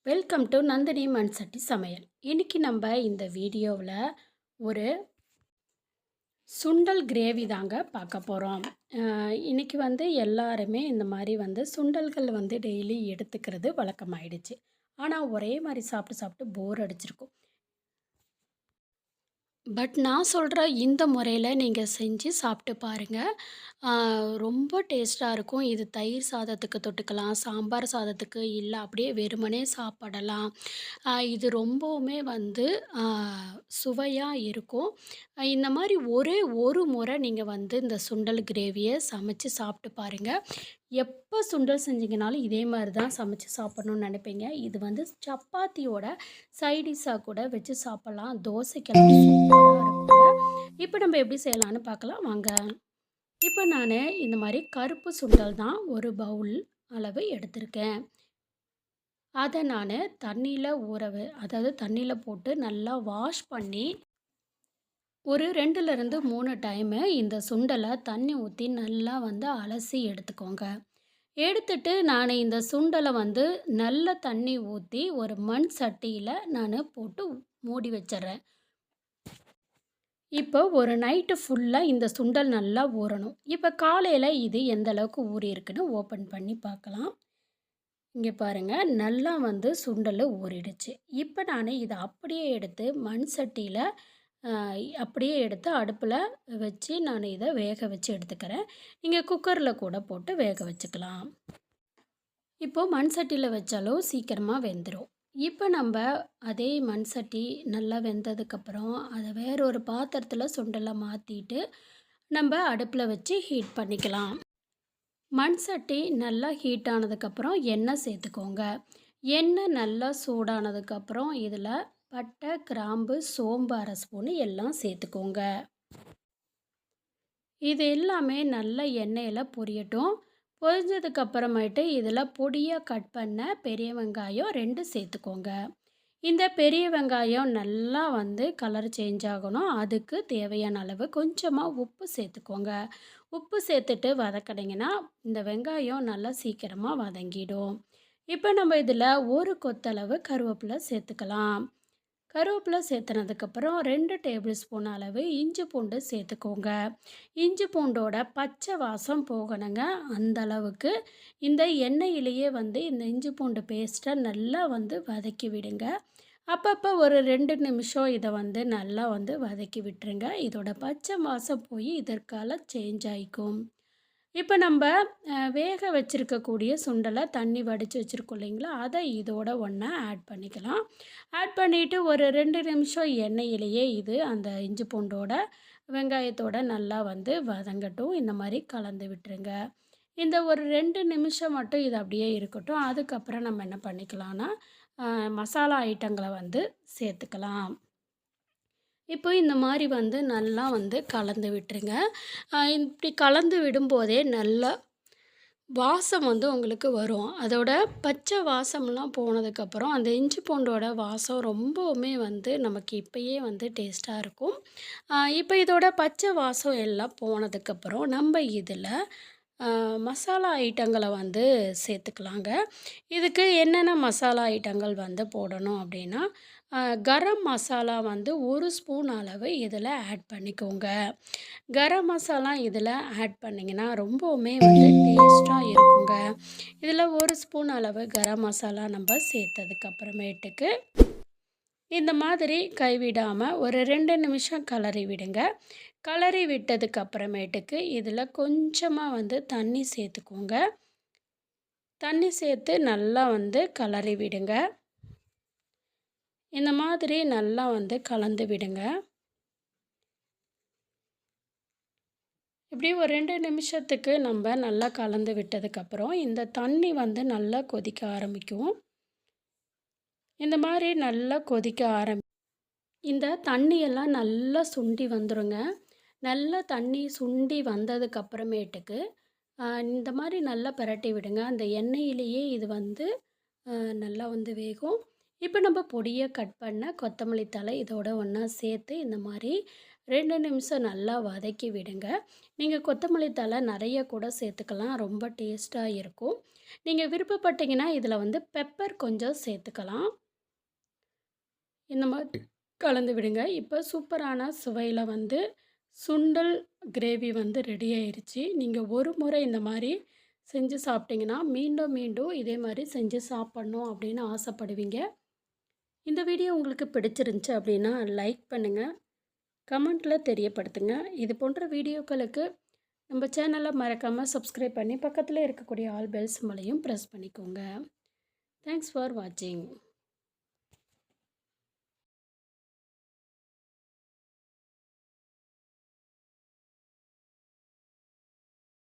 Welcome to Nandini மண்சட்டி சமையல். இன்னைக்கு நம்ம இந்த வீடியோவில் ஒரு சுண்டல் கிரேவி தாங்க பார்க்க போகிறோம். இன்னைக்கு எல்லாருமே இந்த மாதிரி சுண்டல்கள் டெய்லி எடுத்துக்கிறது வழக்கமாயிடுச்சு. ஆனால் ஒரே மாதிரி சாப்பிட்டு சாப்பிட்டு போர் அடிச்சிருக்கும். பட் நான் சொல்கிற இந்த முறையில் நீங்கள் செஞ்சு சாப்பிட்டு பாருங்கள். ரொம்ப டேஸ்ட்டாக இருக்கும். இது தயிர் சாதத்துக்கு தொட்டுக்கலாம், சாம்பார் சாதத்துக்கு, இல்லை அப்படியே வெறுமனே சாப்பிடலாம். இது ரொம்பவுமே சுவையாக இருக்கும். இந்த மாதிரி ஒரே ஒரு முறை நீங்கள் இந்த சுண்டல் கிரேவியை சமைச்சு சாப்பிட்டு பாருங்கள். எப்போ சுண்டல் செஞ்சீங்கனாலும் இதே மாதிரி தான் சமைச்சு சாப்பிட்ணுன்னு நினைப்பீங்க. இது சப்பாத்தியோட சைடிஷாக கூட வச்சு சாப்பிட்லாம். தோசைக்கெல்லாம் சூப்பராக இருக்குங்க. இப்போ நம்ம எப்படி செய்யலான்னு பார்க்கலாம் வாங்க. இப்போ நான் இந்த மாதிரி கருப்பு சுண்டல் தான் ஒரு பவுல் அளவு எடுத்திருக்கேன். அதை நான் தண்ணியில் போட்டு நல்லா வாஷ் பண்ணி ஒரு 2லேருந்து 3 டைமு இந்த சுண்டலை தண்ணி ஊற்றி நல்லா அலசி எடுத்துக்கோங்க. எடுத்துட்டு நான் இந்த சுண்டலை நல்ல தண்ணி ஊற்றி ஒரு மண் சட்டியில் நான் போட்டு மூடி வச்சிட்றேன். இப்போ ஒரு நைட்டு ஃபுல்லாக இந்த சுண்டல் நல்லா ஊறணும். இப்போ காலையில் இது எந்த அளவுக்கு ஊறியிருக்குன்னு ஓப்பன் பண்ணி பார்க்கலாம். இங்கே பாருங்கள், நல்லா சுண்டல் ஊறிடுச்சு. இப்போ நான் இதை அப்படியே எடுத்து மண் சட்டியில் அப்படியே எடுத்து அடுப்பில் வச்சு நான் இதை வேக வச்சு எடுத்துக்கிறேன். நீங்கள் குக்கரில் கூட போட்டு வேக வச்சுக்கலாம். இப்போது மண் சட்டியில் வச்சாலும் சீக்கிரமாக வெந்துடும். இப்போ நம்ம அதே மண் சட்டி நல்லா வெந்ததுக்கப்புறம் அதை வேற ஒரு பாத்திரத்தில் சுண்டலை மாற்றிட்டு நம்ம அடுப்பில் வச்சு ஹீட் பண்ணிக்கலாம். மண் சட்டி நல்லா ஹீட் ஆனதுக்கப்புறம் எண்ணெய் சேர்த்துக்கோங்க. எண்ணெய் நல்லா சூடானதுக்கப்புறம் இதில் பட்டை, கிராம்பு, சோம்பு 1/2 ஸ்பூனு எல்லாம் சேர்த்துக்கோங்க. இது எல்லாமே நல்ல எண்ணெயில் பொரியட்டும். பொரிஞ்சதுக்கப்புறமேட்டு இதில் பொடியாக கட் பண்ண பெரிய வெங்காயம் 2 சேர்த்துக்கோங்க. இந்த பெரிய வெங்காயம் நல்லா கலர் சேஞ்ச் ஆகணும். அதுக்கு தேவையான அளவு கொஞ்சமாக உப்பு சேர்த்துக்கோங்க. உப்பு சேர்த்துட்டு வதக்கினீங்கன்னா இந்த வெங்காயம் நல்லா சீக்கிரமாக வதங்கிடும். இப்போ நம்ம இதில் ஒரு கொத்தளவு கருவேப்பிலை சேர்த்துக்கலாம். கருவேப்பிலை சேர்த்துனதுக்கப்புறம் 2 டேபிள் ஸ்பூன் அளவு இஞ்சி பூண்டு சேர்த்துக்கோங்க. இஞ்சி பூண்டோட பச்சை வாசம் போகணுங்க. அந்த அளவுக்கு இந்த எண்ணெயிலேயே இந்த இஞ்சி பூண்டு பேஸ்ட்டை நல்லா வதக்கி விடுங்க. அப்பப்போ ஒரு 2 நிமிஷம் இதை நல்லா வதக்கி விட்டுருங்க. இதோட பச்சை வாசம் போய் இதற்கால சேஞ்ச் ஆகிக்கும். இப்போ நம்ம வேக வச்சுருக்கக்கூடிய சுண்டலை தண்ணி வடித்து வச்சுருக்கோம் இல்லைங்களா, அதை இதோட ஒன்றா ஆட் பண்ணிக்கலாம். ஆட் பண்ணிவிட்டு ஒரு 2 நிமிஷம் எண்ணெயிலேயே இது அந்த இஞ்சி பூண்டோட வெங்காயத்தோட நல்லா வதங்கட்டும். இந்த மாதிரி கலந்து விட்டுருங்க. இந்த ஒரு 2 நிமிஷம் மட்டும் இது அப்படியே இருக்கட்டும். அதுக்கப்புறம் நம்ம என்ன பண்ணிக்கலாம்னா மசாலா ஐட்டங்களை சேர்த்துக்கலாம். இப்போ இந்த மாதிரி நல்லா கலந்து விட்டுருங்க. இப்படி கலந்து விடும்போதே நல்லா வாசம் உங்களுக்கு வரும். அதோட பச்சை வாசம்லாம் போனதுக்கப்புறம் அந்த இஞ்சி பூண்டோட வாசம் ரொம்பவுமே நமக்கு இப்போயே டேஸ்ட்டாக இருக்கும். இப்போ இதோட பச்சை வாசம் எல்லாம் போனதுக்கப்புறம் நம்ம இதில் மசாலா ஐட்டங்களை சேர்த்துக்கலாங்க. இதுக்கு என்னென்ன மசாலா ஐட்டங்கள் போடணும் அப்படின்னா, கரம் மசாலா 1 ஸ்பூன் அளவு இதில் ஆட் பண்ணிக்கோங்க. கரம் மசாலா இதில் ஆட் பண்ணிங்கன்னா ரொம்பவுமே டேஸ்ட்டாக இருக்குங்க. இதில் 1 ஸ்பூன் அளவு கரம் மசாலா நம்ம சேர்த்ததுக்கப்புறமேட்டுக்கு இந்த மாதிரி கைவிடாமல் ஒரு 2 நிமிஷம் கிளறி விடுங்க. கிளறி விட்டதுக்கு அப்புறமேட்டுக்கு இதில் கொஞ்சமாக தண்ணி சேர்த்துக்கோங்க. தண்ணி சேர்த்து நல்லா கிளறி விடுங்க. இந்த மாதிரி நல்லா கலந்து விடுங்க. இப்படி ஒரு 2 நிமிஷத்துக்கு நம்ம நல்லா கலந்து விட்டதுக்கப்புறம் இந்த தண்ணி நல்லா கொதிக்க ஆரம்பிக்கும். இந்த மாதிரி நல்லா கொதிக்க இந்த தண்ணியெல்லாம் நல்லா சுண்டி வந்துடுங்க. நல்லா தண்ணி சுண்டி வந்ததுக்கப்புறமேட்டுக்கு இந்த மாதிரி நல்லா பிரட்டி விடுங்க. அந்த எண்ணெயிலேயே இது நல்லா வேகும். இப்போ நம்ம பொடியாக கட் பண்ண கொத்தமல்லி தழை இதோட ஒன்றா சேர்த்து இந்த மாதிரி 2 நிமிஷம் நல்லா வதக்கி விடுங்க. நீங்கள் கொத்தமல்லி தழை நிறைய கூட சேர்த்துக்கலாம். ரொம்ப டேஸ்ட்டாக இருக்கும். நீங்கள் விருப்பப்பட்டீங்கன்னா இதில் வந்து பெப்பர் கொஞ்சம் சேர்த்துக்கலாம். இந்த மாதிரி கலந்து விடுங்க. இப்போ சூப்பரான சுவையில் வந்து சுண்டல் கிரேவி வந்து ரெடி ஆயிருச்சு. நீங்கள் ஒரு முறை இந்த மாதிரி செஞ்சு சாப்பிட்டீங்கன்னா மீண்டும் மீண்டும் இதே மாதிரி செஞ்சு சாப்பிட்ணும் அப்படின்னு ஆசைப்படுவீங்க. இந்த வீடியோ உங்களுக்கு பிடிச்சிருந்துச்சு அப்படின்னா லைக் பண்ணுங்கள், கமெண்ட்டில் தெரியப்படுத்துங்க. இது போன்ற வீடியோக்களுக்கு நம்ம சேனலை மறக்காமல் சப்ஸ்கிரைப் பண்ணி பக்கத்தில் இருக்கக்கூடிய ஆல் பெல் சிம்பலையும் ப்ரெஸ் பண்ணிக்கோங்க. தேங்க்ஸ் ஃபார் வாட்சிங்.